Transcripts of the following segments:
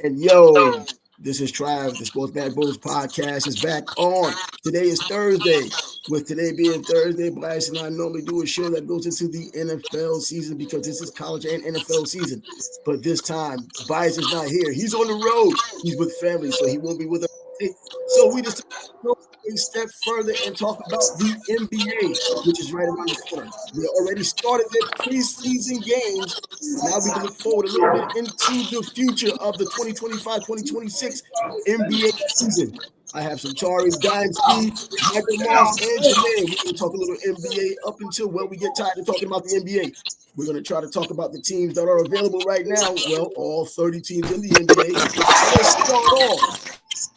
And yo, this is Trav. The Sports Backbones podcast is back on. Today is Thursday. With today being Thursday, Bryce and I normally do a show that goes into the NFL season because this is college and NFL season. But this time, Bryce is not here. He's on the road. He's with family, so he won't be with us today. So we just go a step further and talk about the NBA, which is right around the corner. We already started their preseason games. Now we can look forward a little bit into the future of the 2025-2026 NBA season. I have some Tari, Dynasty, Michael Moss, and Jermaine. We're going to talk a little NBA up until, well, we get tired of talking about the NBA. We're going to try to talk about the teams that are available right now. Well, all 30 teams in the NBA. So let's start off.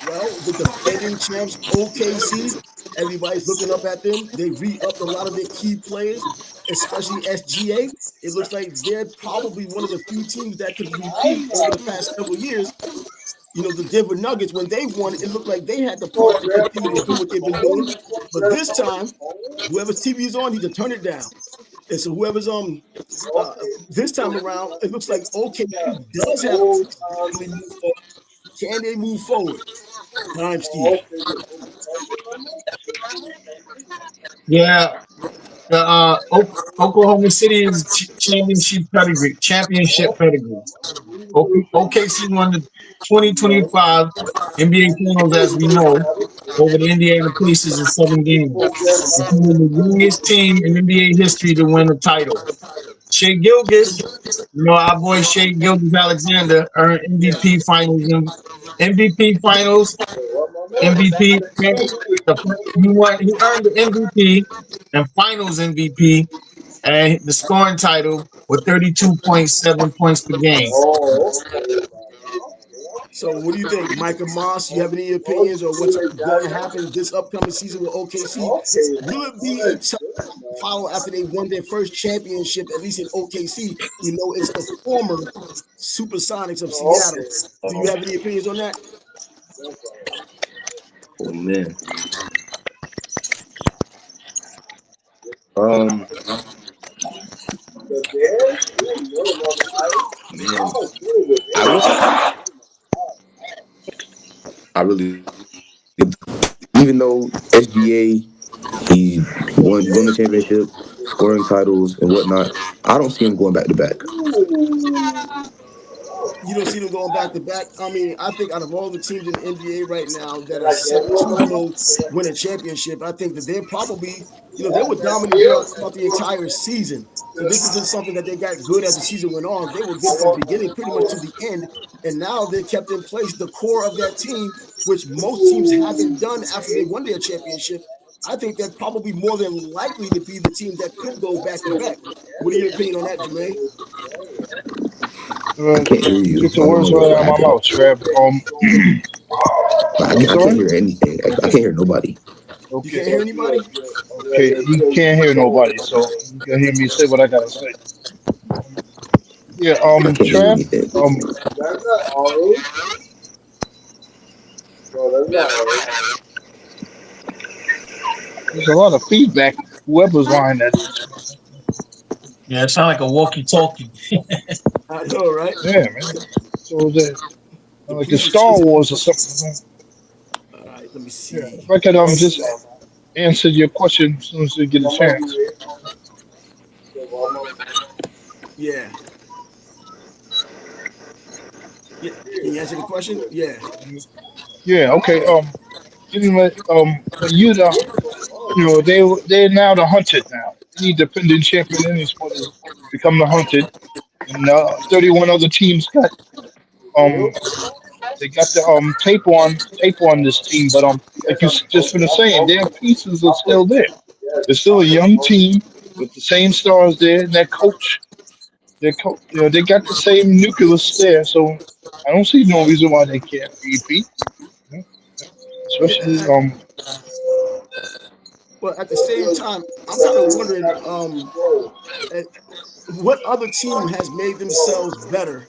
Well, the defending champs, OKC. Everybody's looking up at them. They re-upped a lot of their key players, especially SGA. It looks like they're probably one of the few teams that could repeat over the past several years. You know, the Denver Nuggets, when they won, it looked like they had the parts to continue to do what they've been doing. But this time, whoever's TV is on needs to turn it down. And so whoever's this time around, it looks like OKC does have to move forward. Can they move forward? Time, Steve. Yeah, Oklahoma City is championship pedigree. OKC won the 2025 NBA Finals, as we know, over the Indiana Pacers in 7 games, becoming the youngest team in NBA history to win the title. Shai Gilgeous, our boy Shai Gilgeous-Alexander earned MVP Finals, MVP. He earned the MVP and Finals MVP and the scoring title with 32.7 points per game. So what do you think, Micah Moss? You have any opinions on what's going to happen this upcoming season with OKC? Will it be a tough follow after they won their first championship, at least in OKC? We know it's the former Supersonics of Seattle. Do you have any opinions on that? Oh man. Man, I really, even though SGA he won the championship, scoring titles and whatnot, I don't see him going back to back. You don't see them going back to back. I mean, I think out of all the teams in the NBA right now that are set to go win a championship, I think that they're probably, they were dominant throughout the entire season. So this isn't something that they got good as the season went on. They were good from the beginning pretty much to the end. And now they kept in place the core of that team, which most teams haven't done after they won their championship. I think they're probably more than likely to be the team that could go back to back. What are your opinion on that, Jermaine? I can't hear you. Get the words right out of my mouth, Trev. I can't hear anything. I can't hear nobody. Okay. You can't hear anybody? Okay, you can't hear nobody, so you can hear me say what I gotta say. Yeah, Trev, there's a lot of feedback. Whoever's line that is. Yeah, it sounds like a walkie-talkie. I know, right? Yeah, man. So like a Star Wars or something. All right, let me see. Yeah, if I could just answer your question as soon as you get a chance. Yeah. Yeah. Can you answer the question? Yeah. Yeah. Okay. Anyway, they're now the hunted now. Any defending champion in any sport has become the hunted, and 31 other teams got they got the tape on this team, but like you just finished saying, their pieces are still there. They're still a young team with the same stars there, and that coach. They got the same nucleus there, so I don't see no reason why they can't repeat. Especially But at the same time, I'm kind of wondering what other team has made themselves better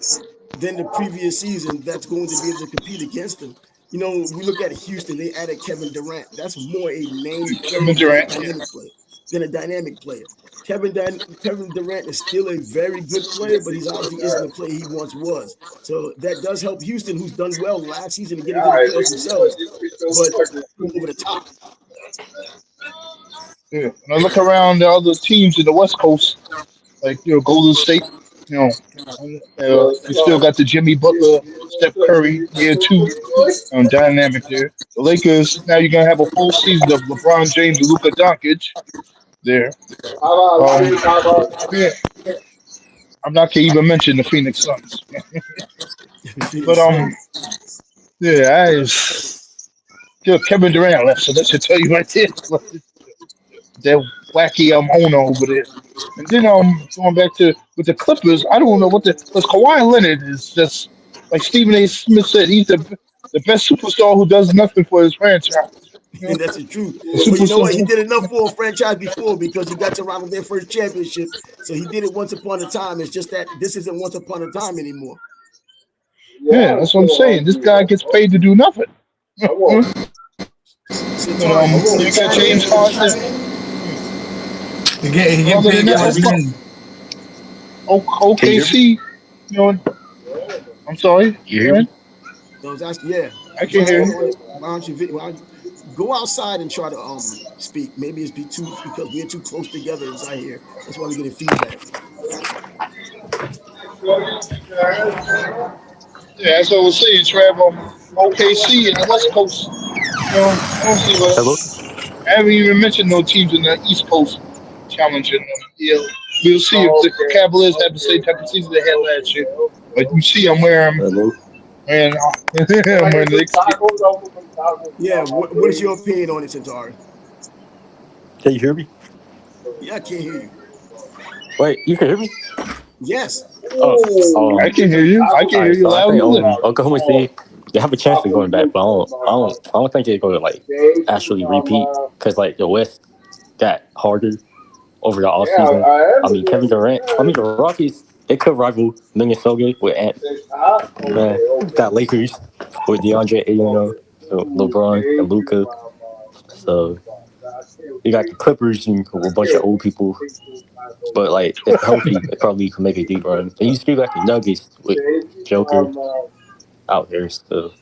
than the previous season that's going to be able to compete against them. We look at Houston, they added Kevin Durant. That's more a name Kevin Durant, dynamic play. than a dynamic player. Kevin Durant is still a very good player, but he's obviously isn't the player he once was. So that does help Houston, who's done well last season to get into the playoffs themselves, but over the top. Yeah. When I look around the other teams in the West Coast, like Golden State, you know, you still got the Jimmy Butler, Steph Curry here too, dynamic there. The Lakers now you're gonna have a full season of LeBron James and Luka Doncic there. Yeah, I'm not gonna even mention the Phoenix Suns, but Phoenix Suns. yeah, Kevin Durant left, so that should tell you right there. That wacky owner over there. And then going back to with the Clippers, I don't know what because Kawhi Leonard is just like Stephen A. Smith said, he's the best superstar who does nothing for his franchise. You know, And that's the truth. the But you know superstar. what? He did enough for a franchise before because he got to around with their first championship. So he did it once upon a time. It's just that this isn't once upon a time anymore. Yeah, that's what I'm saying. This guy gets paid to do nothing. Centauri, you You got trying to James get Harden. He But get other paid than to that, get let's go. win. Can you hear me? OKC. You know, I'm sorry. You hear Aaron? me? I was asking, yeah. I can hear you. Why don't you go outside and try to speak? Maybe it's because we're too close together inside here. That's why we're getting feedback. Yeah, that's what I was saying, Trav. OKC and the West Coast. I don't see what. Hello? I haven't even mentioned no teams in the East Coast challenging them. Yeah, we'll see if the Cavaliers have the same type of season they had last year. But you see, I'm wearing, Hello? and I'm wearing the Knicks. Yeah, what is your opinion on it, Centauri? Can you hear me? Yeah, I can't hear you. Wait, you can hear me? Yes. Oh, I can hear you. I can all hear right. you So I loud think and clear. Oklahoma City they have a chance of going back, but I don't think they're going to like actually repeat because like the West got harder over the offseason. I mean, Kevin Durant. I mean, the Rockies they could rival Minnesota with got Lakers with DeAndre Ayton, so LeBron and Luca. So you got the Clippers and a bunch of old people. But like, if healthy, they probably could make a deep run. And you still got the Nuggets with Joker out there. So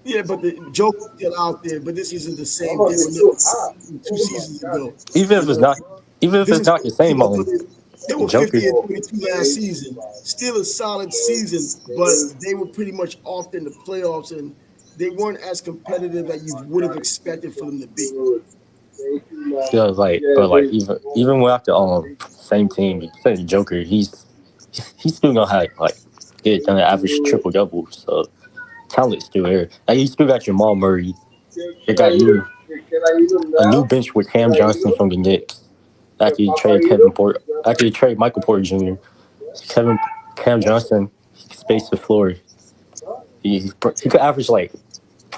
Yeah, but the joke is still out there, but this isn't the same. They were never 2 seasons ago. even You if it's know, not, even if this it's is not the same they were Joker. 50-32 last season. Still a solid season, but they were pretty much off in the playoffs and they weren't as competitive as you would have expected for them to be. Yeah, like, but like even without the same team, say the Joker, he's still gonna have like get done an average triple double. So talent's still there. Like you still got Jamal Murray. They got a new bench with Cam Johnson from the Knicks. After you trade Michael Porter Jr. Kevin Cam Johnson, he can space the floor. He could average like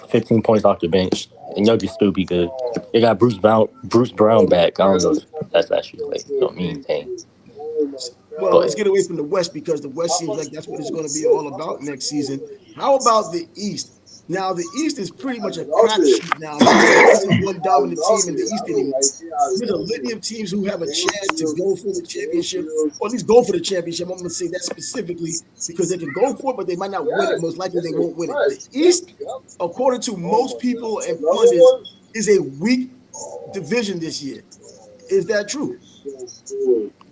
15 points off the bench, and y'all can still be good. They got Bruce Brown back. I don't know if that's actually like mean thing, Well, but let's get away from the West because the West seems like that's what it's going to be all about next season. How about the East? Now, the East is pretty much a crapshoot now because there isn't one dominant team in the East anymore. There's a litany of teams who have a chance to go for the championship, or at least go for the championship. I'm going to say that specifically because they can go for it, but they might not win it. Most likely, they won't win it. The East, according to most people and pundits, is a weak division this year. Is that true?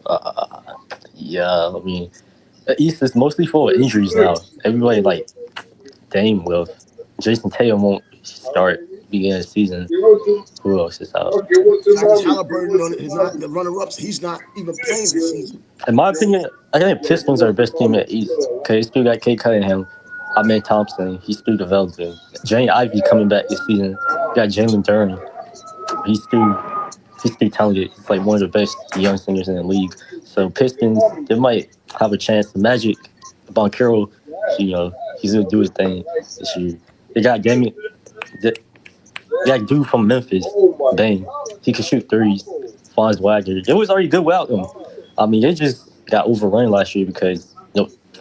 uh, yeah, I mean the East is mostly full of injuries now. Everybody like Dame will. Jason Tatum won't start beginning of the season. Who else is out? Tyrese Halliburton is not the runner-ups. He's not even playing this season. In my opinion, I think the Pistons are the best team at East. Okay, they still got Kate Cunningham, Ahmed Thompson. He's still developing. Jane Ivey coming back this season. You got Jalen Duran. He's still he's still talented. He's like one of the best young singers in the league. So Pistons, they might have a chance. Magic, Banchero, he's gonna do his thing this year. They got Damian, they got dude from Memphis, Bang. He can shoot threes. Fonz Wagner. It was already good without him. I mean, they just got overrun last year because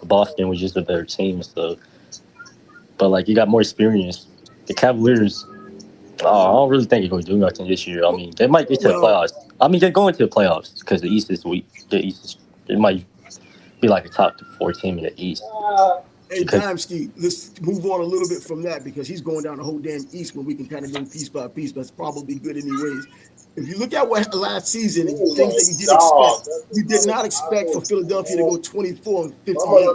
Boston was just a better team. So, but like you got more experience. The Cavaliers, I don't really think they're going to do nothing this year. I mean, they might get to the Well, playoffs. I mean, they're going to the playoffs because the East is weak. The East is, it might be like a top four team in the East. Hey, Because Dimesky, let's move on a little bit from that because he's going down the whole damn East when we can kind of go piece by piece. That's probably good anyways. If you look at what last season and things that you didn't expect, you did not expect for Philadelphia to go 24 and 58.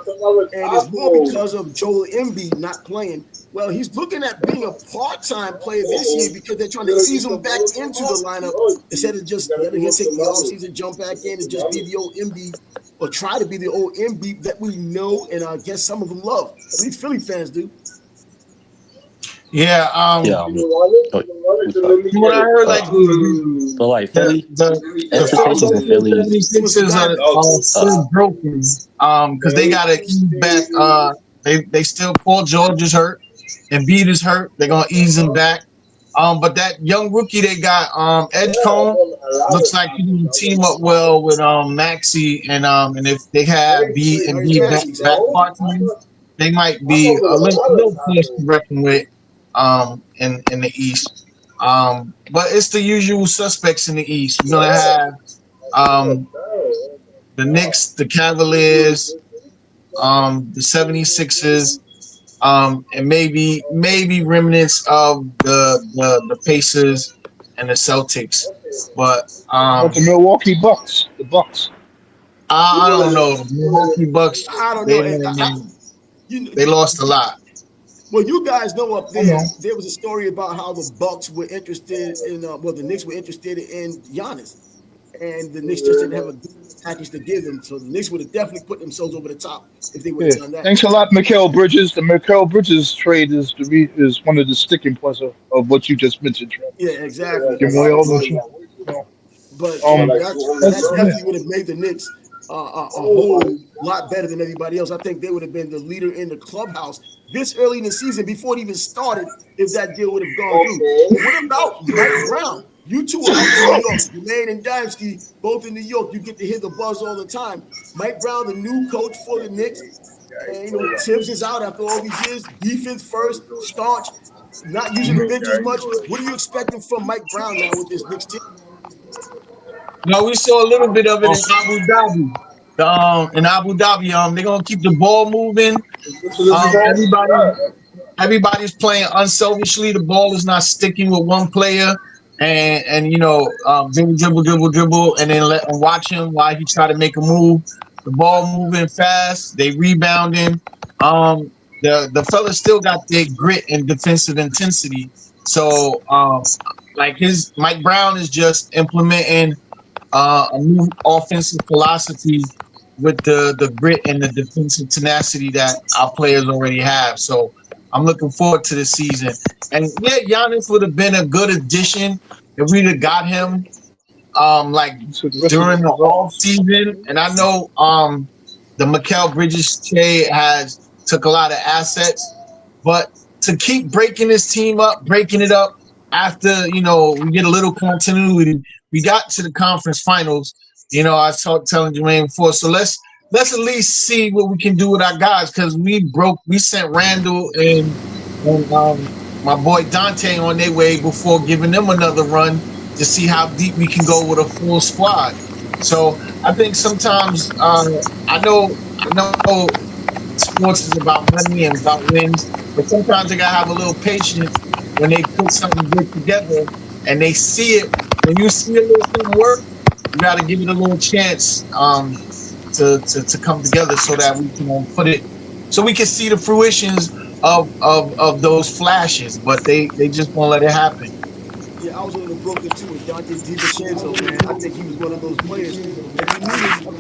And it's more because of Joel Embiid not playing. Well, he's looking at being a part-time player this year because they're trying to ease him back into the lineup instead of just letting him take the offseason, jump back in, and just be the old Embiid or try to be the old Embiid that we know and I guess some of them love. At least Philly fans do. Yeah. yeah, From what I heard, like but like the Philly, the the expectations in Philadelphia Philly is 76ers are still broken. Because they gotta ease back. They still Paul George is hurt and Embiid is hurt. They're gonna ease him back. But that young rookie they got, Edgecombe, looks like he's gonna team up well with Maxi and if they have B and Tyrese B back Maxey, back exactly. part time, they might be a little close to reckon with in the East. But it's the usual suspects in the East. You're gonna have um the Knicks, the Cavaliers, the 76ers, and maybe remnants of the Pacers and the Celtics. But What the Milwaukee Bucks? The Bucks. I don't know. Milwaukee Bucks, I don't know. they You know, they lost a lot. well, you guys know up I know. there was a story about how the Bucks were interested in, the Knicks were interested in Giannis, and the Knicks just didn't have a good package to give them. So the Knicks would have definitely put themselves over the top if they would Yeah. have done that. Thanks a lot, Mikael Bridges. The Mikael Bridges trade is one of the sticking points of what you just mentioned, Trevor. Yeah, exactly. Can we all know? You know, But that that's definitely would have made the Knicks a whole lot better than everybody else. I think they would have been the leader in the clubhouse this early in the season before it even started if that deal would have gone through. But what about Mike Brown? You two are out in New York. Jermaine and Dimesky, both in New York. You get to hear the buzz all the time. Mike Brown, the new coach for the Knicks. And, Tibbs is out after all these years. Defense first, staunch, not using the bench as much. What are you expecting from Mike Brown now with this Knicks team? No, we saw a little bit of it in Abu Dhabi. In Abu Dhabi, they're gonna keep the ball moving. Everybody's playing unselfishly. The ball is not sticking with one player, and dribble, and then and watch him while he try to make a move. The ball moving fast. They rebounding. The fellas still got their grit and defensive intensity. So like his Mike Brown is just implementing a new offensive philosophy with the grit and the defensive tenacity that our players already have. So I'm looking forward to the season. And yeah, Giannis would have been a good addition if we'd have got him like so the rest of during this the is off all. season. And I know the Mikal Bridges trade has took a lot of assets, but to keep breaking this team up, breaking it up after we get a little continuity. We got to the conference finals. I was telling Jermaine before, so let's at least see what we can do with our guys because we sent Randall and my boy Dante on their way before giving them another run to see how deep we can go with a full squad. So I think sometimes I know sports is about money and about wins, but sometimes they gotta have a little patience when they put something good together and they see it. When you see a little something work, you gotta give it a little chance to come together so that we can put it so we can see the fruitions of those flashes. But they just won't let it happen. Yeah, I was a little broken too with Dante DiVincenzo, man. I think he was one of those players that you needed.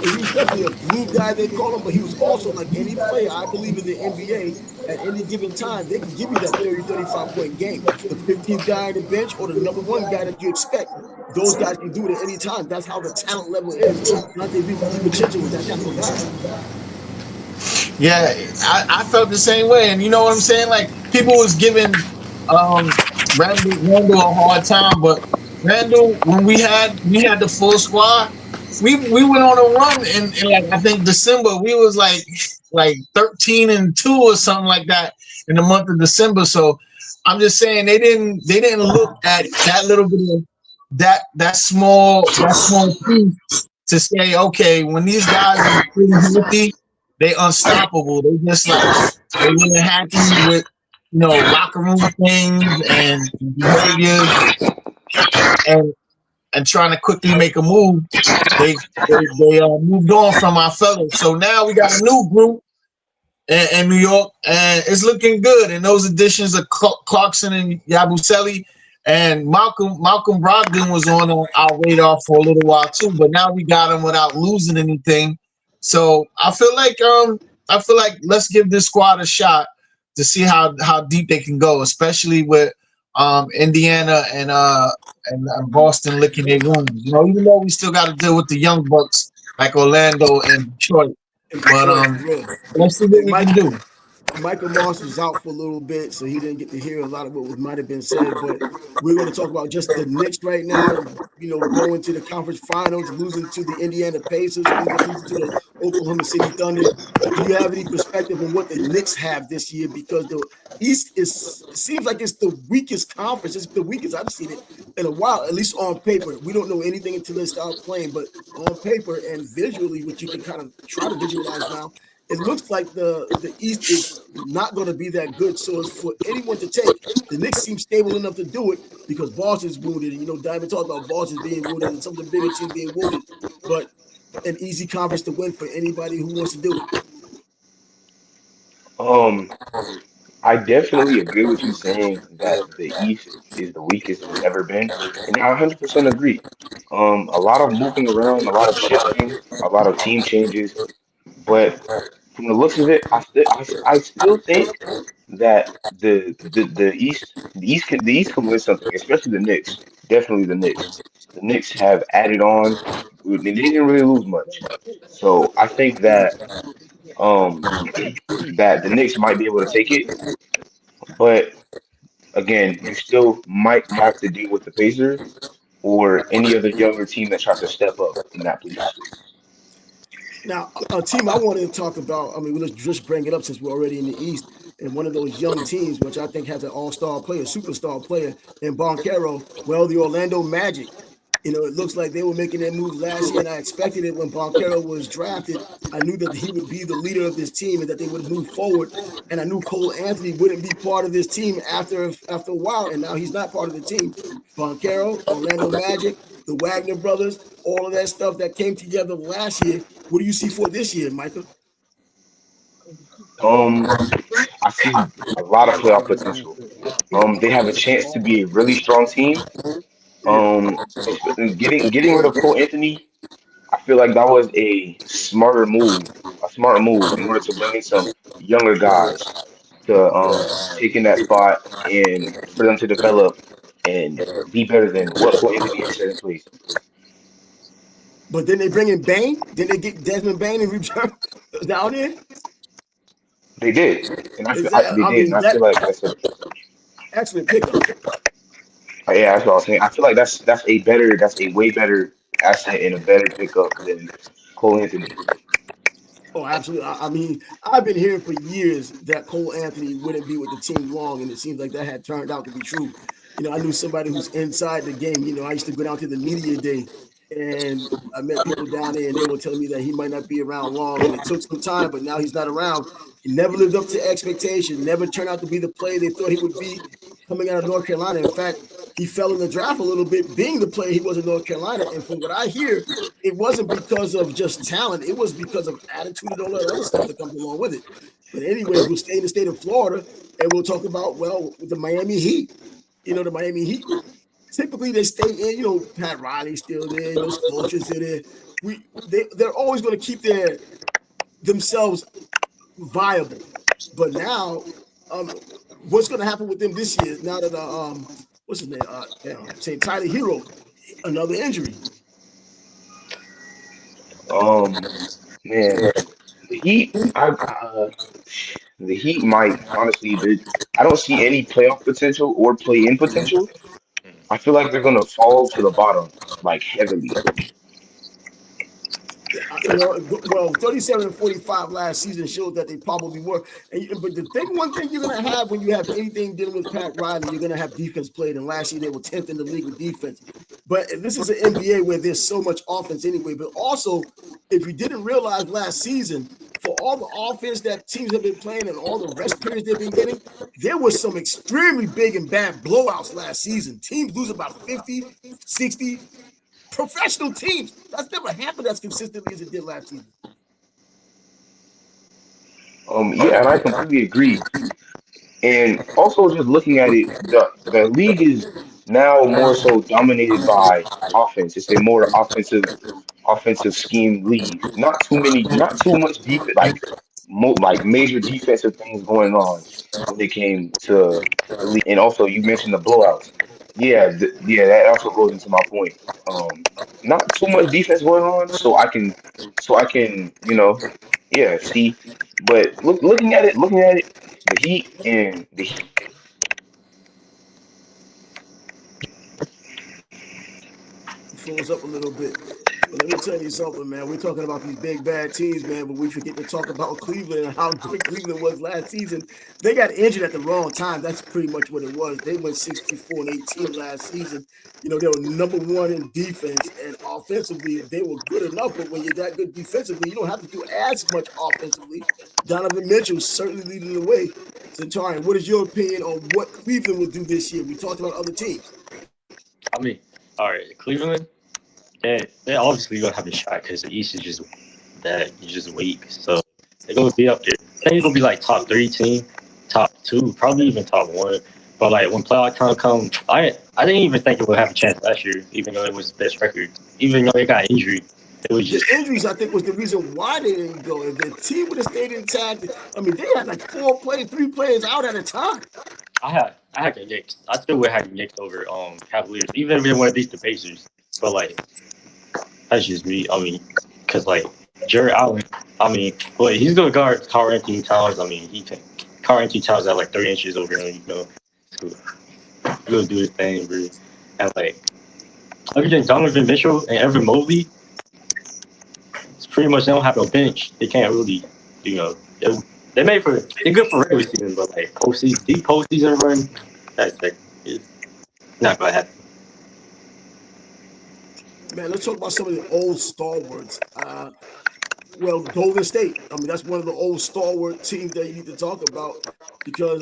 He was definitely a glue guy, they call him, but he was also like any player, I believe, in the NBA at any given time, they can give you that 30, 35-point game. The 15th guy on the bench or the number one guy that you expect. Those guys can do it at any time. That's how the talent level is. Dante DiVincenzo was that type of guy. Yeah, I felt the same way, and you know what I'm saying. Like people was giving um, Randall a hard time, but Randall, when we had the full squad, we went on a run in like I think December. We was like 13-2 or something like that in the month of December. So I'm just saying they didn't look at that little bit of that small piece to say, okay, when these guys are pretty healthy, they unstoppable. They just like they when they're happy with locker room things and behaviors and trying to quickly make a move. They moved on from our fellas. So now we got a new group in New York, and it's looking good. And those additions of Clarkson and Yabusele and Malcolm Brogdon was on our radar for a little while too, but now we got him without losing anything. So I feel like let's give this squad a shot to see how deep they can go, especially with Indiana and Boston licking their wounds. Even though we still got to deal with the young bucks like Orlando and Detroit, in but Detroit for real. let's see what And we can do. Michael Moss was out for a little bit, so he didn't get to hear a lot of what might have been said. But we're going to talk about just the Knicks right now. Going to the conference finals, losing to the Indiana Pacers, losing to the Oklahoma City Thunder. Do you have any perspective on what the Knicks have this year? Because the East seems like it's the weakest conference. It's the weakest I've seen it in a while, at least on paper. We don't know anything until they start playing, but on paper and visually, which you can kind of try to visualize now, it looks like the East is not going to be that good. So it's for anyone to take. The Knicks seem stable enough to do it because Boston's wounded. And, Diamond talked about Boston being wounded and some of the bigger teams being wounded. But an easy conference to win for anybody who wants to do it. Um, I definitely agree with you saying that the East is the weakest it's ever been, and I 100% agree. A lot of moving around, a lot of shifting, a lot of team changes, but from the looks of it, I still think that the East can win something, especially the Knicks. Definitely the Knicks. The Knicks have added on. They didn't really lose much, so I think that um that the Knicks might be able to take it, but again, you still might have to deal with the Pacers or any other younger team that tries to step up in that place. Now, a team I wanted to talk about, I mean, let's just bring it up since we're already in the East, and one of those young teams, which I think has an all-star player, superstar player in Banchero, well, the Orlando Magic. It looks like they were making their move last year, and I expected it when Banchero was drafted. I knew that he would be the leader of this team and that they would move forward. And I knew Cole Anthony wouldn't be part of this team after a while, and now he's not part of the team. Banchero, Orlando Magic, the Wagner brothers, all of that stuff that came together last year. What do you see for this year, Michael? Um, I see a lot of playoff potential. They have a chance to be a really strong team. Getting rid of Cole Anthony, I feel like that was a smart move in order to bring in some younger guys to take in that spot and for them to develop and be better than what Cole Anthony has set in place. But then they bring in Bain. Then they get Desmond Bain in return down there. They did, and Is that? they I did, mean, and I that feel like that's a excellent pickup. yeah, that's what I was saying. I feel like that's a way better asset and a better pickup than Cole Anthony. Oh, absolutely. I mean, I've been hearing for years that Cole Anthony wouldn't be with the team long, and it seems like that had turned out to be true. I knew somebody who's inside the game. I used to go down to the media day, and I met people down there, and they were telling me that he might not be around long, and it took some time, but now he's not around. He never lived up to expectation, never turned out to be the player they thought he would be coming out of North Carolina. In fact, he fell in the draft a little bit, being the player he was in North Carolina. And from what I hear, it wasn't because of just talent. It was because of attitude and all that other stuff that comes along with it. But anyways, we'll stay in the state of Florida and we'll talk about, well, the Miami Heat. The Miami Heat, typically they stay in, Pat Riley's still there, Spoelstra's still there. They're always going to keep themselves viable. But now, what's going to happen with them this year now that, what's his name? Say Tyler Hero, another injury. Um, Man, the Heat, the Heat might honestly, I don't see any playoff potential or play-in potential. I feel like they're gonna fall to the bottom like heavily. Well, 37 and 45 last season showed that they probably were. But one thing you're going to have when you have anything dealing with Pat Riley, you're going to have defense played. And last year they were 10th in the league with defense. But this is an NBA where there's so much offense anyway. But also, if you didn't realize last season, for all the offense that teams have been playing and all the rest periods they've been getting, there was some extremely big and bad blowouts last season. Teams lose about 50, 60. Professional teams. That's never happened as consistently as it did last season. Yeah, and I completely agree. And also just looking at it, the league is now more so dominated by offense. It's a more offensive scheme league. Not too much defense, like major defensive things going on when it came to the league. And also, you mentioned the blowouts. Yeah, yeah, that also goes into my point. Not too much defense going on, so I can, yeah, see. But looking at it, the Heat and the Froze up a little bit. But let me tell you something, man. We're talking about these big bad teams, man, but we forget to talk about Cleveland and how great Cleveland was last season. They got injured at the wrong time. That's pretty much what it was. They went 64 and 18 last season. They were number one in defense, and offensively, they were good enough. But when you're that good defensively, you don't have to do as much offensively. Donovan Mitchell certainly leading the way. So, Tarian, what is your opinion on what Cleveland will do this year? We talked about other teams. I mean, all right, Cleveland, they obviously gonna have a shot because the East is just weak. So they're gonna be up there. I think it's gonna be like top 3 team, top 2, probably even top 1. But like when playoff time comes, I didn't even think it would have a chance last year, even though it was the best record. Even though they got injured, it was just the injuries. I think was the reason why they didn't go. If the team would have stayed intact, I mean, they had like 3 players out at a time. I had the Knicks. I still would have the Knicks over Cavaliers, even if they want to beat the Pacers. But like that's just me. I mean, because like Jared Allen, I mean, well, he's gonna guard Karl Anthony Towns. I mean, he can. Karl Anthony Towns at like 3 inches over him. So he's gonna do his thing, bro. And like other than Donovan Mitchell and Evan Mobley, it's pretty much they don't have no bench. They can't really, they're good for regular season, but like deep postseason run, that's like it's not gonna happen. Man, let's talk about some of the old stalwarts. Golden State. I mean, that's one of the old stalwart teams that you need to talk about because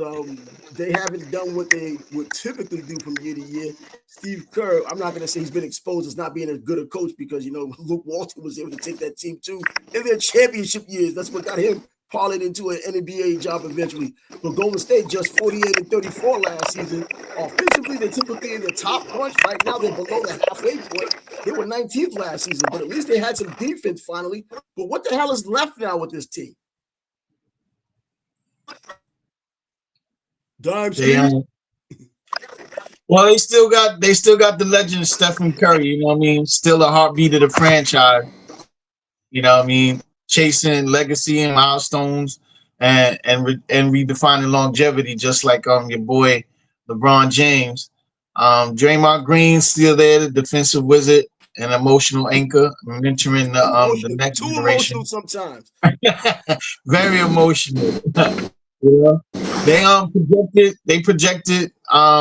they haven't done what they would typically do from year to year. Steve Kerr, I'm not going to say he's been exposed as not being as good a coach because, Luke Walton was able to take that team too in their championship years. That's what got him parlayed into an NBA job eventually. But Golden State just 48 and 34 last season. Offensively, they're typically in the top bunch. Right now, they're below the halfway point. They were 19th last season, but at least they had some defense finally. But what the hell is left now with this team? Well, they still got the legend Stephen Curry. You know what I mean? Still a heartbeat of the franchise. You know what I mean? Chasing legacy and milestones and redefining longevity, just like your boy LeBron James. Draymond Green's still there, the defensive wizard, an emotional anchor, mentoring the next too generation. Emotional sometimes. Very emotional. They projected to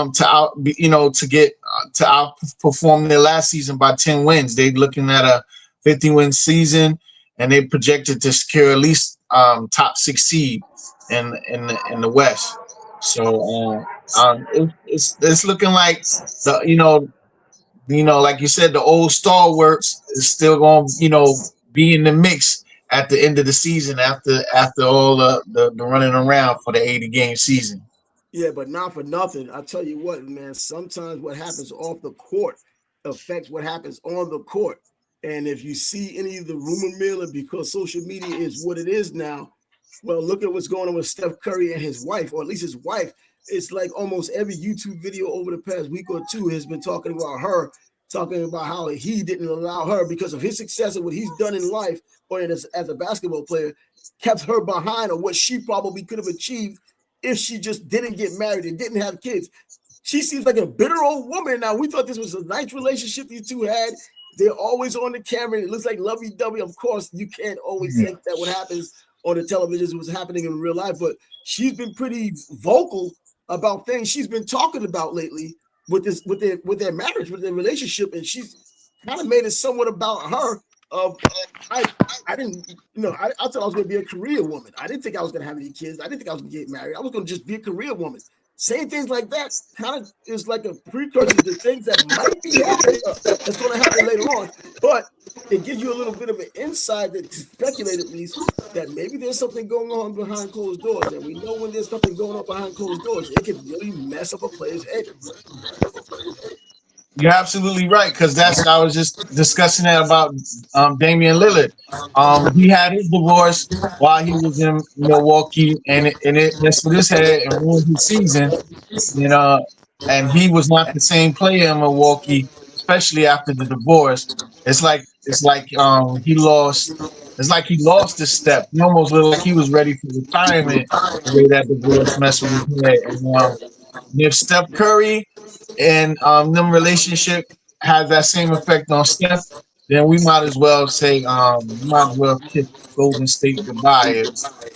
outperform their last season by 10 wins. They're looking at a 50-win season, and they projected to secure at least top 6 seed in the West. So it's looking like like you said, the old stalwarts is still going to be in the mix at the end of the season after all the running around for the 80-game season. Yeah, but not for nothing. I tell you what, man, sometimes what happens off the court affects what happens on the court. And if you see any of the rumor mill, and because social media is what it is now, well, look at what's going on with Steph Curry and his wife, or at least his wife. It's like almost every YouTube video over the past week or two has been talking about her, talking about how he didn't allow her because of his success and what he's done in life or as a basketball player, kept her behind on what she probably could have achieved if she just didn't get married and didn't have kids. She seems like a bitter old woman now. We thought this was a nice relationship you two had. they're always on the camera. It looks like lovey-dovey. Of course, you can't always think that what happens on the television is what's happening in real life, but she's been pretty vocal about things she's been talking about lately with their marriage, with their relationship, and she's kind of made it somewhat about her. Of I I didn't I thought I was going to be a career woman. I didn't think I was going to have any kids. I didn't think I was going to get married. I was going to just be a career woman. Saying things like that kind of is like a precursor to things that might be happening. That's going to happen later on, but it gives you a little bit of an insight that to speculate at least that maybe there's something going on behind closed doors, and we know when there's something going on behind closed doors, it can really mess up a player's head. You're absolutely right, because I was just discussing that about Damian Lillard. He had his divorce while he was in Milwaukee, and it messed with his head and ruined his season. You know, and he was not the same player in Milwaukee, especially after the divorce. It's like he lost. It's like he lost his step. He almost looked like he was ready for retirement. The way that divorce messed with his head, and if Steph Curry and them relationship has that same effect on Steph, then we might as well say we might as well kiss Golden State goodbye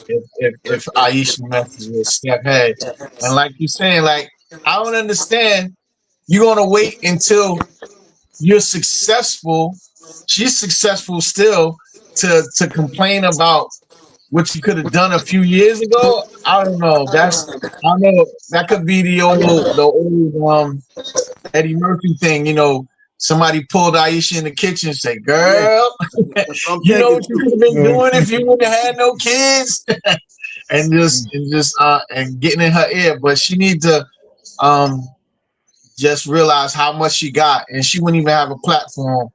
if Aisha messes with Steph head. And like you're saying, like I don't understand. You're gonna wait until you're successful. She's successful still to complain about what you could have done a few years ago. I don't know. I know that could be the old Eddie Murphy thing. Somebody pulled Aisha in the kitchen and say, Yeah, "Girl, that's what I'm you know thinking what you too. could have been doing if you wouldn't have had no kids," and getting in her ear. But she needs to um just realize how much she got, and she wouldn't even have a platform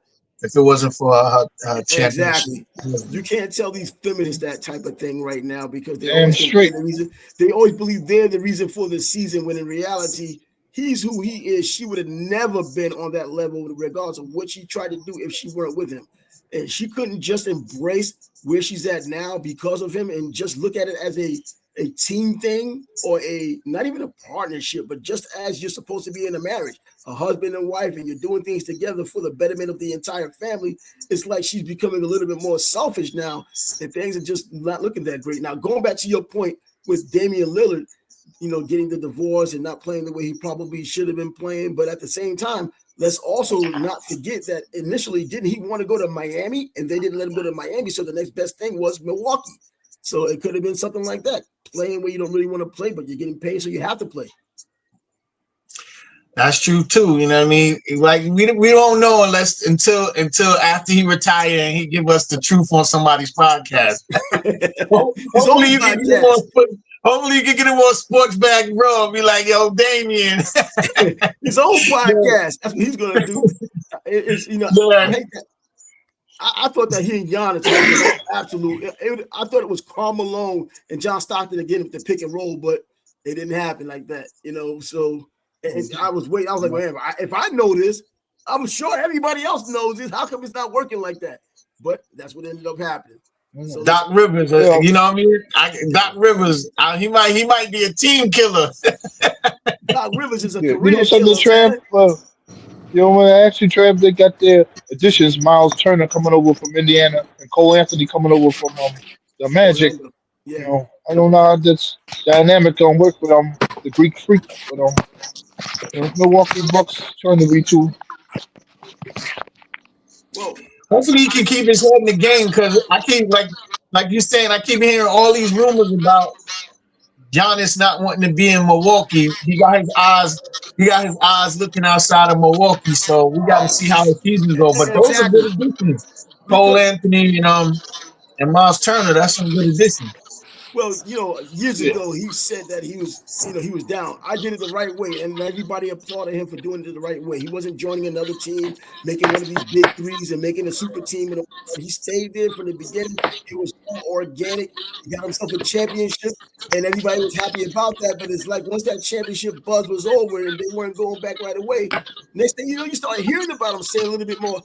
if it wasn't for her championship. Exactly. You can't tell these feminists that type of thing right now because they Damn always think they're straight. the reason. They always believe they're the reason for the season when in reality, he's who he is. She would have never been on that level, regardless of what she tried to do if she weren't with him. And she couldn't just embrace where she's at now because of him and just look at it as a team thing or a not even a partnership, but just as you're supposed to be in a marriage, a husband and wife, and you're doing things together for the betterment of the entire family. It's like she's becoming a little bit more selfish now, and things are just not looking that great. Now, going back to your point with Damian Lillard, getting the divorce and not playing the way he probably should have been playing, but at the same time, let's also not forget that initially, didn't he want to go to Miami, and they didn't let him go to Miami, so the next best thing was Milwaukee. So it could have been something like that, playing where you don't really want to play, but you're getting paid, so you have to play. That's true too. You know what I mean? Like we don't know unless until after he retire and he give us the truth on somebody's podcast. His Hopefully own you can get him podcast. on. Hopefully you can get him on Sports Back Bro and be like, "Yo, Damien." His own Yeah. podcast. That's what he's gonna do. It's I Yeah. hate that. I thought that he and Giannis was just absolute. I thought it was Karl Malone and John Stockton again with the pick and roll, but it didn't happen like that, So, and I was waiting. I was like, man, if I know this, I'm sure everybody else knows this. How come it's not working like that? But that's what ended up happening. So let's. Doc Rivers, Yeah. you know what I mean? Doc Rivers, he might be a team killer. Doc Rivers is a Yeah. You know career something, killer, Trav? man. When I asked you, Trav, they got their additions. Miles Turner coming over from Indiana and Cole Anthony coming over from the Magic. Orlando. Yeah. I don't know how this dynamic gonna work with the Greek Freak, but Milwaukee Bucks trying to retool. Well, Hopefully he I can keep his head in the game, because I keep like you saying, I keep hearing all these rumors about Giannis not wanting to be in Milwaukee. He got his eyes looking outside of Milwaukee. So we got to see how the season go. But those are good exactly additions. Cole because Anthony and Miles Turner. That's some good additions. well, years Yeah. ago, he said that he was down. I did it the right way, and everybody applauded him for doing it the right way. He wasn't joining another team, making one of these big threes, and making a super team. And he stayed there from the beginning. It was all organic. He got himself a championship, and everybody was happy about that. But it's like once that championship buzz was over, and they weren't going back right away. Next thing you know, you start hearing about him saying a little bit more.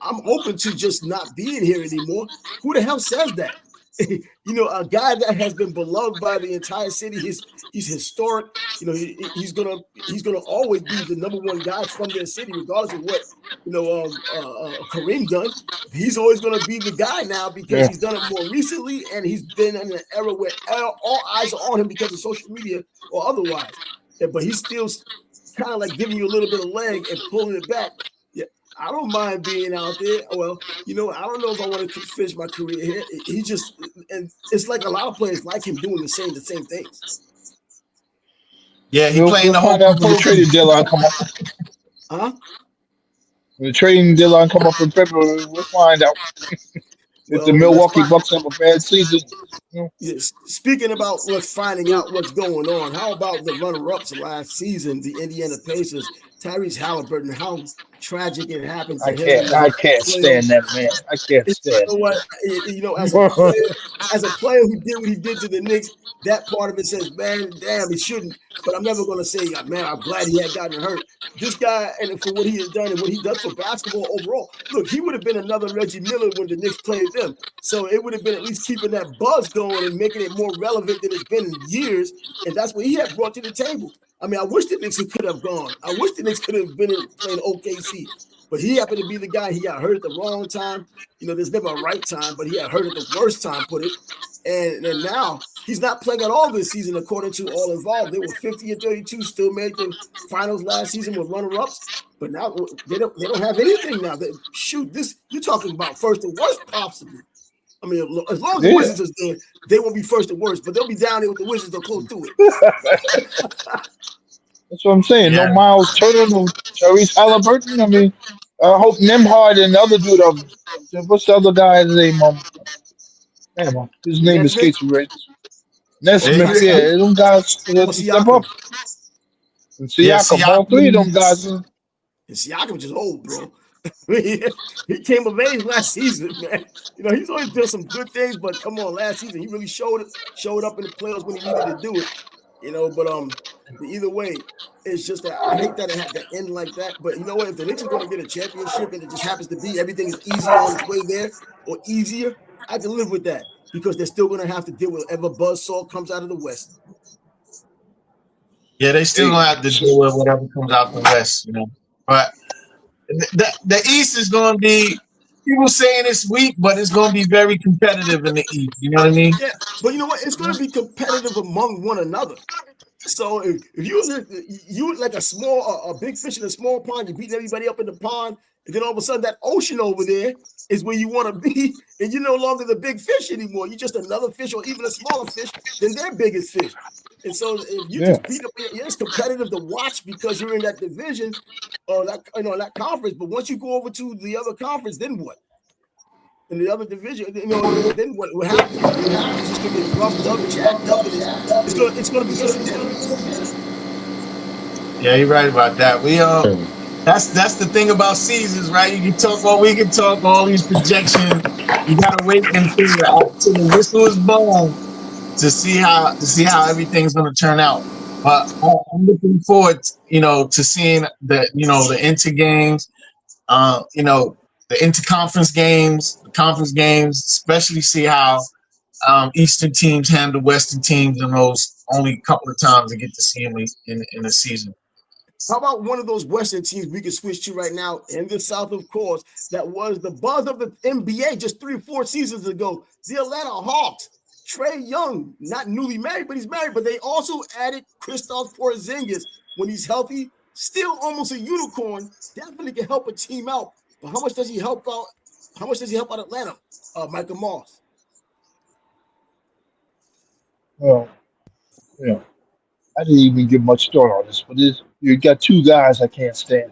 I'm open to just not being here anymore. Who the hell says that? a guy that has been beloved by the entire city. He's historic. He's gonna always be the number one guy from their city, regardless of what Kareem done. He's always gonna be the guy now because he's done it more recently, and he's been in an era where all eyes are on him because of social media or otherwise. But he's still kind of like giving you a little bit of leg and pulling it back. Yeah, I don't mind being out there. Well, I don't know if I want to finish my career here. He just, and it's like a lot of players like him doing the same things. Yeah, he We'll playing the whole find out when the trading deadline come up. Huh? When the trading deadline come up in February, we'll find out if the Well, let's Milwaukee find. Bucks have a bad season. Yes. Speaking about finding out what's going on, how about the runner-ups last season, the Indiana Pacers, Tyrese Halliburton? How tragic it happened to him. I can't stand that man. I can't stand You know what? it. As a player who did what he did to the Knicks, that part of it says, man, damn, he shouldn't. But I'm never going to say, man, I'm glad he had gotten hurt. This guy, and for what he has done and what he does for basketball overall, look, he would have been another Reggie Miller when the Knicks played them. So it would have been at least keeping that buzz going and making it more relevant than it's been in years. And that's what he had brought to the table. I mean, I wish the Knicks could have gone. I wish the Knicks could have been playing OKC. But he happened to be the guy. He got hurt at the wrong time. There's never a right time, but he got hurt at the worst time, put it. And now he's not playing at all this season, according to all involved. They were 50 and 32, still made the finals last season with runner-ups. But now they don't have anything now. You're talking about first and worst possibly. I mean, as long as the Wizards is there, they won't be first and worst, but they'll be down there with the Wizards. They'll close to it. That's what I'm saying. Yeah. No Miles Turner, no Tyrese Halliburton. I mean, I hope Nemhard and the other dude. What's the other guy's name? His name Nesmith escapes me right. Nesmith. Davis. Yeah, them guys or to step up. Siakam. And Yeah, Siakam, all three of them guys. And Siakam just old, bro. He came of age last season, man. He's always done some good things, but come on, last season he really showed up in the playoffs when he needed to do it. But either way, it's just that I hate that it had to end like that. But you know what? If the Knicks are going to get a championship and it just happens to be everything is easier on its way there or easier, I can live with that because they're still going to have to deal with whatever buzzsaw comes out of the West. Yeah, they still gonna have to deal with whatever comes out the West, But the East is gonna be, people saying it's weak, but it's gonna be very competitive in the East. You know what I mean? Yeah, but you know what? It's going to be competitive among one another. So if you like a big fish in a small pond, you're beating everybody up in the pond, and then all of a sudden that ocean over there is where you want to be, and you're no longer the big fish anymore. You're just another fish or even a smaller fish than their biggest fish. And so if you just beat up, it's competitive to watch because you're in that division or that conference. But once you go over to the other conference, then what? In the other division, then what happens? It's just gonna get roughed up, jacked up, and it's gonna be just intense. Yeah, you're right about that. That's the thing about seasons, right? You can talk all these projections. You gotta wait until the whistle is blown to see how everything's gonna turn out. But I'm looking forward, to seeing the inter games, the interconference games, the conference games, especially see how Eastern teams handle Western teams in those only couple of times I get to see them in a season. How about one of those Western teams we can switch to right now in the South, of course, that was the buzz of the NBA just 3 or 4 seasons ago, the Atlanta Hawks. Trae Young, not newly married, but he's married, but they also added Kristaps Porzingis when he's healthy, still almost a unicorn, definitely can help a team out. But how much does he help out? How much does he help out Atlanta? Michael Moss. Well, I didn't even give much thought on this, but you got two guys I can't stand.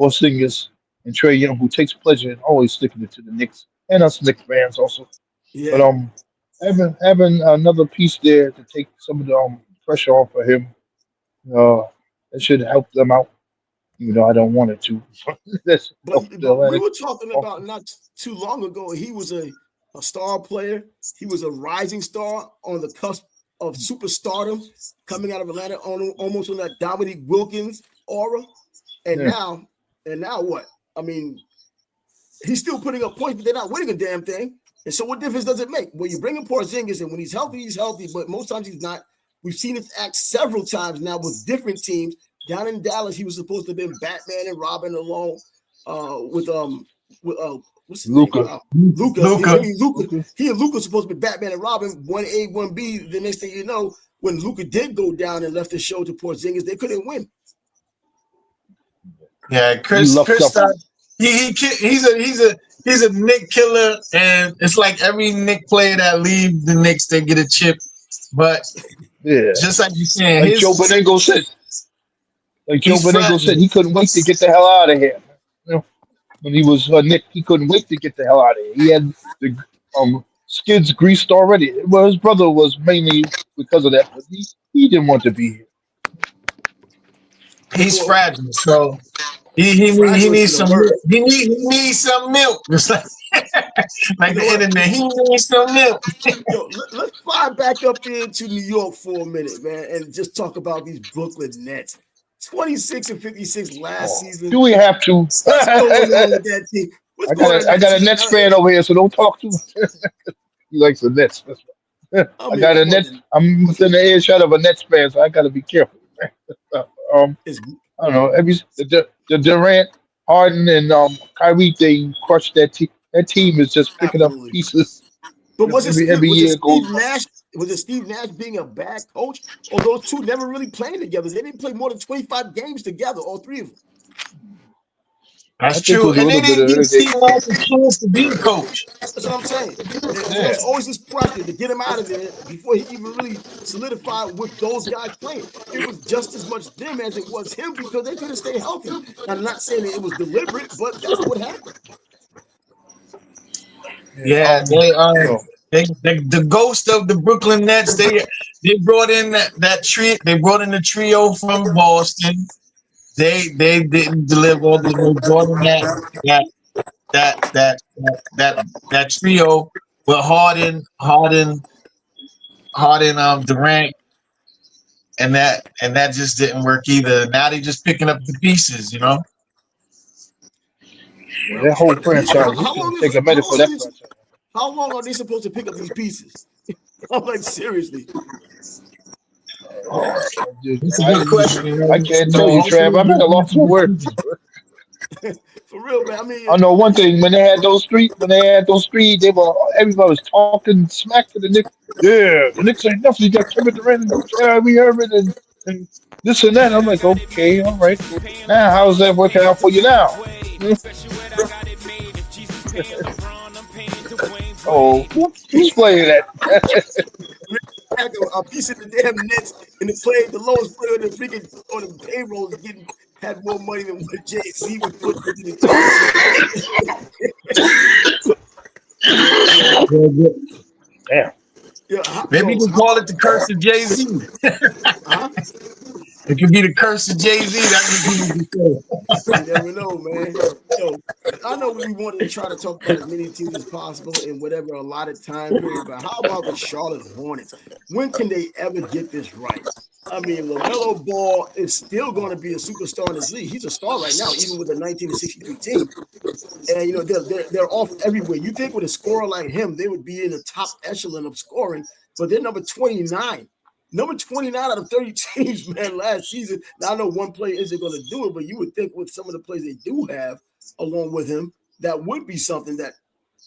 Porzingis and Trae Young, who takes pleasure in always sticking it to the Knicks and us Knicks fans also. But Yeah. having another piece there to take some of the pressure off of him, that should help them out. Even though I don't want it to. That's help the But we Atlantic. were talking about not too long ago. He was a star player. He was a rising star on the cusp of superstardom, coming out of Atlanta almost on that Dominique Wilkins aura. And now what? I mean, he's still putting up points, but they're not winning a damn thing. And so what difference does it make? Well, you bring in Porzingis, and when he's healthy, but most times he's not. We've seen it act several times now with different teams. Down in Dallas, he was supposed to have been Batman and Robin along with what's his Luka. name? Luka. Luka. He and Luka supposed to be Batman and Robin, 1A, 1B. The next thing you know, when Luka did go down and left the show to Porzingis, they couldn't win. Yeah, Chris he's a Knick killer, and it's like every Knick player that leaves the Knicks, they get a chip. But just like you're saying, like Joe Benengo said, he couldn't wait to get the hell out of here. You know, when he was Knick, he couldn't wait to get the hell out of here. He had the skids greased already. Well, his brother was mainly because of that, but he didn't want to be here. He's fragile, so he needs some milk. He needs some milk. Just like the internet. He needs some milk. Yo, let's fly back up into New York for a minute, man, and just talk about these Brooklyn Nets. 26 and 56 last season. Do we have to? What's going on with that team? I got a Nets fan over here, so don't talk to him. He likes the Nets. I got a Nets. I'm within the earshot of a Nets fan, so I got to be careful. I don't know. The Durant, Harden, and Kyrie thing crushed that team. That team is just picking up pieces. But was it every year Steve Nash? Was it Steve Nash being a bad coach? Or those two never really playing together? They didn't play more than 25 games together, all three of them. That's true. And they didn't give Steve Nash a chance to be coach. That's what I'm saying. There was always this pressure to get him out of there before he even really solidified with those guys playing. It was just as much them as it was him because they couldn't stay healthy. I'm not saying that it was deliberate, but that's what happened. Yeah, the ghost of the Brooklyn Nets. They brought in that tree. They brought in the trio from Boston. They didn't deliver. They brought in that trio with Harden, Durant, and that just didn't work either. Now they just picking up the pieces, you know. That whole franchise. Take a minute for that franchise. How long are they supposed to pick up these pieces? I'm like, seriously. I can't tell you, Trav. I'm at a loss for words. For real, man. I mean, I know one thing. When they had those three, everybody was talking smack to the Knicks. Yeah, the Knicks ain't nothing. You got Kevin Durant and Kyrie Irving and this and that. I'm like, okay, all right. Now, how's that working out for you now? Oh, who's playing that? A piece of the damn Nets and the lowest player in the freaking on the payroll is had more money than what Jay-Z would put into the team. Damn. Maybe you can call it the curse of Jay-Z. Huh? It could be the curse of Jay-Z. You never know, man. Yo, I know we wanted to try to talk about as many teams as possible in whatever allotted time period, but how about the Charlotte Hornets? When can they ever get this right? I mean, LaMelo Ball is still going to be a superstar in this league. He's a star right now, even with a 1963 team. And, you know, they're off everywhere. You think with a scorer like him, they would be in the top echelon of scoring, but they're number 29. Number 29 out of 30 teams, man, last season. Now, I know one player isn't going to do it, but you would think with some of the players they do have along with him, that would be something that,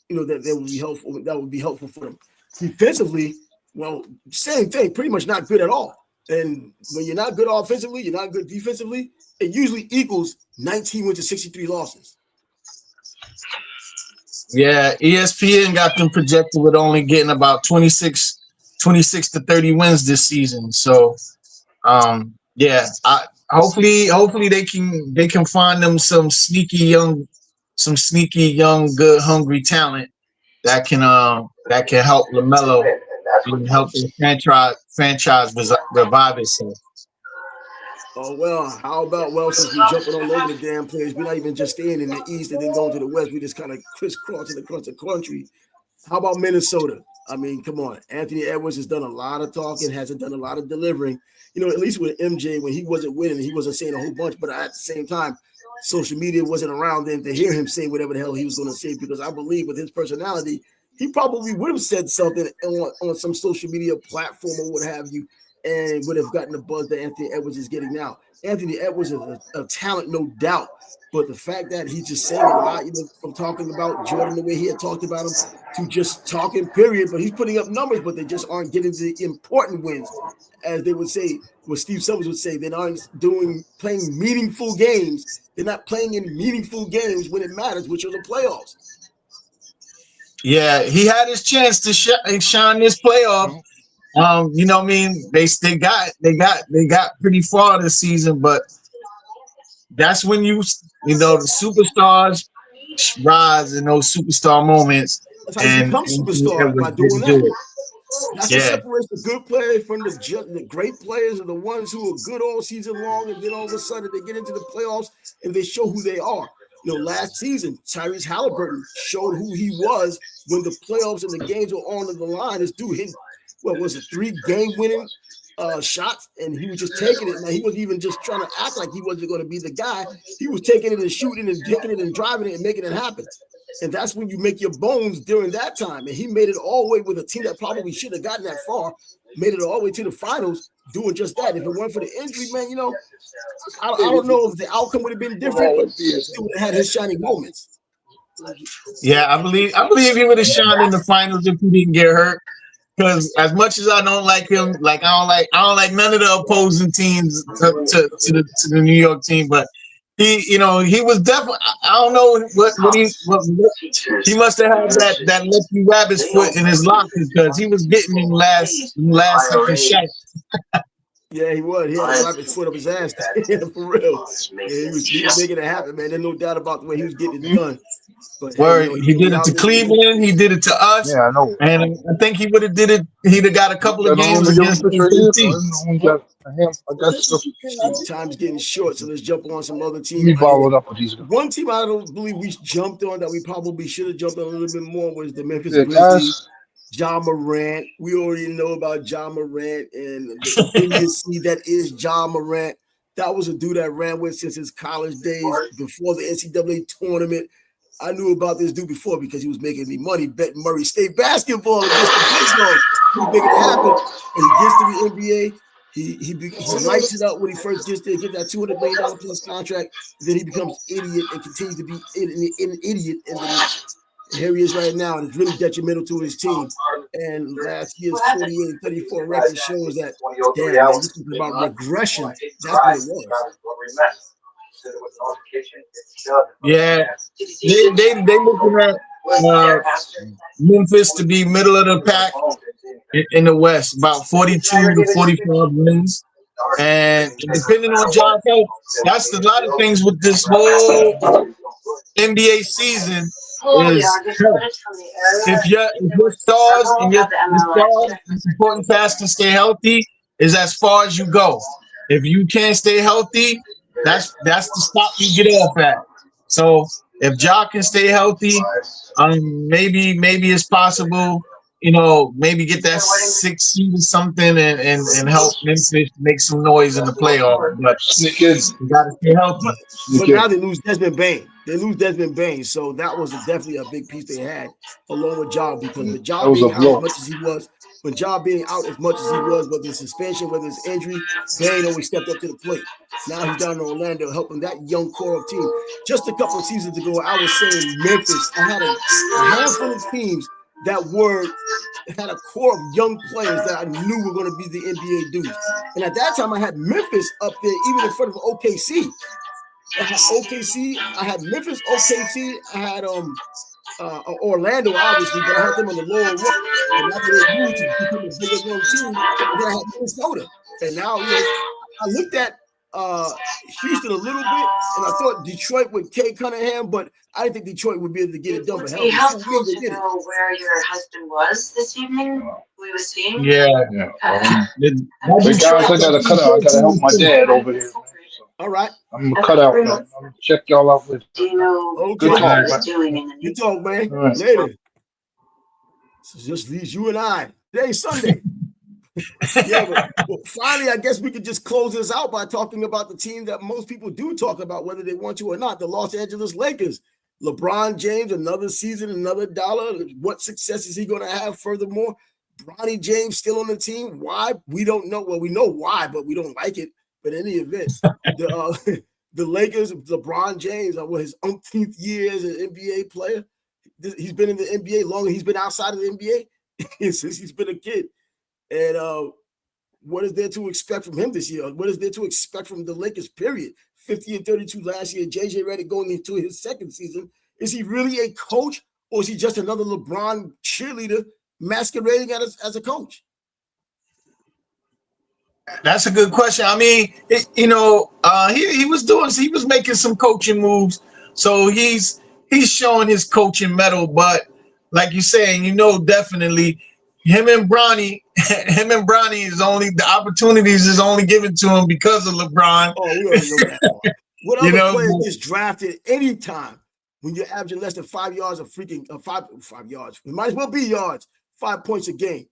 you know, that would be helpful. That would be helpful for them. Defensively, well, same thing, pretty much not good at all. And when you're not good offensively, you're not good defensively, it usually equals 19 wins to 63 losses. Yeah, ESPN got them projected with only getting about 26 to 30 wins this season. So, hopefully they can find them some sneaky young, good, hungry talent that can help LaMelo and help the franchise revive itself. Oh, well, how about, since we're jumping all over the damn place, we're not even just staying in the East and then going to the West. We just kind of crisscrossing across the country. How about Minnesota? I mean, come on. Anthony Edwards has done a lot of talking, hasn't done a lot of delivering. You know, at least with MJ, when he wasn't winning, he wasn't saying a whole bunch. But at the same time, social media wasn't around then to hear him say whatever the hell he was going to say, because I believe with his personality, he probably would have said something on some social media platform or what have you, and would have gotten the buzz that Anthony Edwards is getting now. Anthony Edwards is a talent, no doubt. But the fact that he's just saying a lot, from talking about Jordan the way he had talked about him to just talking, period. But he's putting up numbers, but they just aren't getting the important wins, as they would say, what Steve Summers would say. They aren't playing meaningful games. They're not playing in meaningful games when it matters, which are the playoffs. Yeah, he had his chance to shine this playoff. You know what I mean? They got pretty far this season, but that's when the superstars rise in those superstar moments, That's how you and become Anthony superstar, by Edwards doing didn't that. do it. That's what Yeah, separates the good players from the great players, and the ones who are good all season long, and then all of a sudden they get into the playoffs and they show who they are. Last season, Tyrese Halliburton showed who he was when the playoffs and the games were on the line. This dude hit, 3 game-winning shots, and he was just taking it. Now, he wasn't even just trying to act like he wasn't going to be the guy. He was taking it and shooting and taking it and driving it and making it happen. And that's when you make your bones during that time. And he made it all the way with a team that probably should have gotten that far, made it all the way to the finals, doing just that. If it weren't for the injury, man, I don't know if the outcome would have been different, but he still would have had his shining moments. yeah, I believe he would have shined in the finals if he didn't get hurt. Because as much as I don't like him, I don't like none of the opposing teams to the New York team, but he was definitely, I don't know what he must have had that lucky rabbit's foot in his locker, because he was getting in last second shot. Yeah, he was. He had to wipe his foot up his ass for real. Yeah, he was making it happen, man. There's no doubt about the way he was getting it done. But Where he did it to Cleveland, he did it to us. Yeah, I know. And I think he would have did it. He'd have got a couple of games against OKC. Time's getting short, so let's jump on some other teams. We followed up with these guys. One team I don't believe we jumped on that we probably should have jumped on a little bit more was the Memphis Grizzlies. Ja Morant. We already know about Ja Morant and the idiocy that is Ja Morant. That was a dude I ran with since his college days, before the NCAA tournament. I knew about this dude before because he was making me money betting Murray State basketball against the big dogs. He was making it happen. And he gets to the NBA. He lights it up when he first gets there, get that $200 million plus contract. Then he becomes idiot and continues to be an idiot. And then here he is right now, and it's really detrimental to his team. And last year's 48-34 record shows that, damn, man, this is about regression. That's what it was. Yeah, they looking at Memphis to be middle of the pack in the West, about 42 to 45 wins. And depending on John's health, that's a lot of things with this whole NBA season. Is if your stars and your stars and supporting cast can stay healthy, is as far as you go. If you can't stay healthy, that's the stop you get off at. So if Ja can stay healthy, maybe it's possible, maybe get that 6 seed or something and help Memphis make some noise in the playoffs. But you gotta stay healthy. But now they lose Desmond Bane. So that was definitely a big piece they had, along with Ja, because with Ja being out as much as he was, whether it's suspension, whether it's injury, Bane always stepped up to the plate. Now he's down in Orlando helping that young core of team. Just a couple of seasons ago, I was saying Memphis. I had a handful of teams that had a core of young players that I knew were going to be the NBA dudes. And at that time, I had Memphis up there, even in front of OKC. I had Memphis, OKC. I had Orlando, obviously, but I had them on the lower run. And after they moved to become a bigger young team, then I had Minnesota. And now, I looked at Houston a little bit, and I thought Detroit with Kay Cunningham, but I didn't think Detroit would be able to get it done. Would it be helpful to know where your husband was this evening? We were seeing. Yeah. Guys, I gotta cut out. I gotta help my dad over here. All right. I'm gonna cut out. I'm gonna check y'all out with. Do you know okay. what he's doing in the Good talk, man. Right. Later. So just leaves you and I. Today's Sunday. Yeah, but finally, I guess we could just close this out by talking about the team that most people do talk about, whether they want to or not, the Los Angeles Lakers. LeBron James, another season, another dollar. What success is he going to have furthermore? Bronny James still on the team. Why? We don't know. Well, we know why, but we don't like it. But in any event, the the Lakers, LeBron James, his umpteenth year as an NBA player. He's been in the NBA longer. He's been outside of the NBA since he's been a kid. And what is there to expect from him this year? What is there to expect from the Lakers, period? 50 and 32 last year. JJ Redick going into his second season. Is he really a coach, or is he just another LeBron cheerleader masquerading as a coach? That's a good question. I mean, he was making some coaching moves, so he's showing his coaching mettle. But like you're saying, definitely him and Bronny is only the opportunities is only given to him because of LeBron. Oh, we already know that. What other players gets drafted anytime when you're averaging less than 5 yards of freaking 5 yards? It might as well be yards, 5 points a game.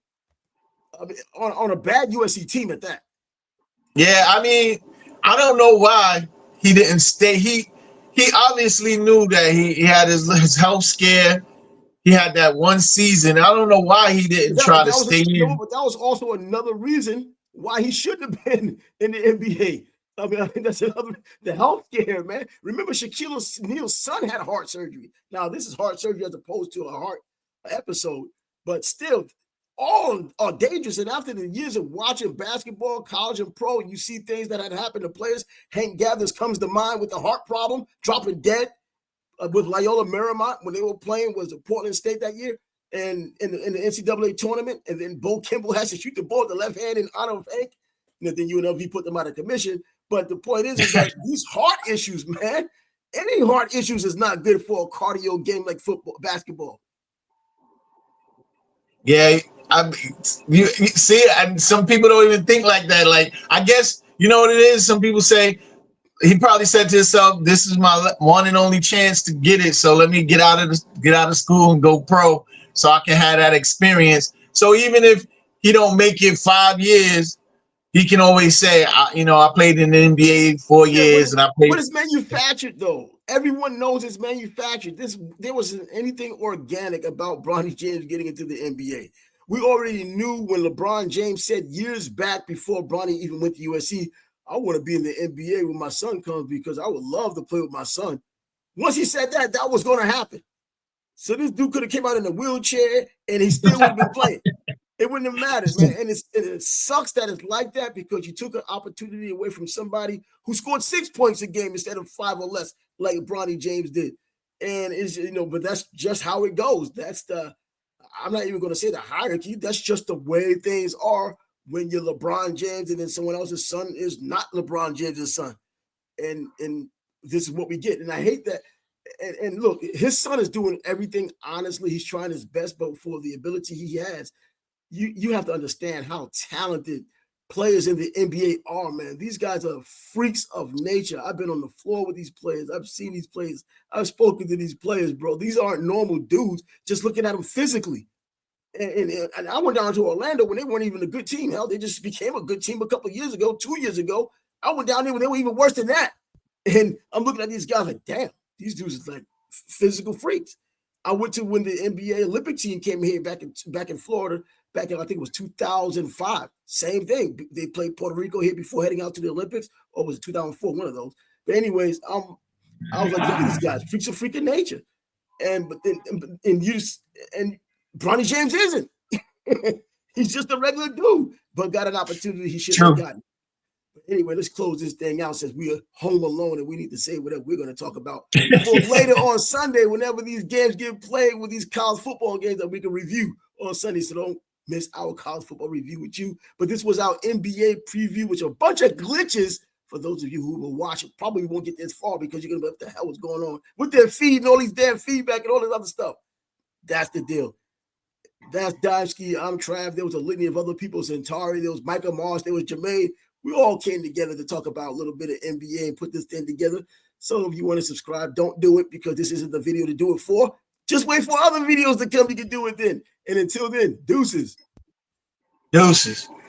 I mean, on a bad USC team at that. Yeah, I mean, I don't know why he didn't stay. He obviously knew that he had his health scare. He had that one season. I don't know why he didn't try to stay in. But that was also another reason why he shouldn't have been in the NBA. I mean, that's another, the health scare, man. Remember, Shaquille O'Neal's son had heart surgery. Now, this is heart surgery as opposed to a heart episode, but still, all are dangerous. And after the years of watching basketball, college and pro, and you see things that had happened to players. Hank Gathers comes to mind with the heart problem, dropping dead with Loyola Marymount when they were playing was Portland State that year, and in the NCAA tournament. And then Bo Kimball has to shoot the ball with the left hand in honor of Hank. And then UNLV put them out of commission. But the point is that these heart issues, man, any heart issues is not good for a cardio game like football, basketball. Yeah, you see, and some people don't even think like that. Like, I guess you know what it is. Some people say he probably said to himself, "This is my one and only chance to get it. So let me get out of school and go pro, so I can have that experience." So even if he don't make it 5 years, he can always say, I played in the NBA 4 years, and I played. But it's manufactured, though. Everyone knows it's manufactured. There wasn't anything organic about Bronny James getting into the NBA. We already knew when LeBron James said years back before Bronny even went to USC, I want to be in the NBA when my son comes because I would love to play with my son. Once he said that, that was going to happen. So this dude could have came out in a wheelchair and he still would have been playing. It wouldn't have mattered, man. And it sucks that it's like that because you took an opportunity away from somebody who scored 6 points a game instead of 5 or less, like Bronny James did. And it's, but that's just how it goes. I'm not even going to say the hierarchy. That's just the way things are when you're LeBron James and then someone else's son is not LeBron James' son. And this is what we get. And I hate that. And look, his son is doing everything honestly. He's trying his best, but for the ability he has, you have to understand how talented players in the NBA are, man. These guys are freaks of nature. I've been on the floor with these players. I've seen these players. I've spoken to these players, bro. These aren't normal dudes just looking at them physically. And I went down to Orlando when they weren't even a good team. Hell, they just became a good team a couple of years ago, 2 years ago. I went down there when they were even worse than that. And I'm looking at these guys like, damn, these dudes is like physical freaks. I went to when the NBA Olympic team came here back in Florida, back in, I think it was 2005. Same thing. They played Puerto Rico here before heading out to the Olympics, or was it 2004? One of those. But anyways, I was like, look at these guys, freaks of freaking nature. And Bronny James isn't. He's just a regular dude, but got an opportunity he shouldn't have gotten. But anyway, let's close this thing out since we are home alone and we need to say whatever we're going to talk about for later on Sunday, whenever these games get played with these college football games that we can review on Sunday. So don't miss our college football review with you. But this was our NBA preview, which are a bunch of glitches for those of you who will watch it. Probably won't get this far because you're going to be, what the hell is going on with their feed and all these damn feedback and all this other stuff. That's the deal. That's Dimesky. I'm Trav. There was a litany of other people. Centauri. There was Michael Marsh. There was Jermaine. We all came together to talk about a little bit of NBA and put this thing together. So if you want to subscribe, don't do it because this isn't the video to do it for. Just wait for other videos to come. You can do it then. And until then, deuces. Deuces.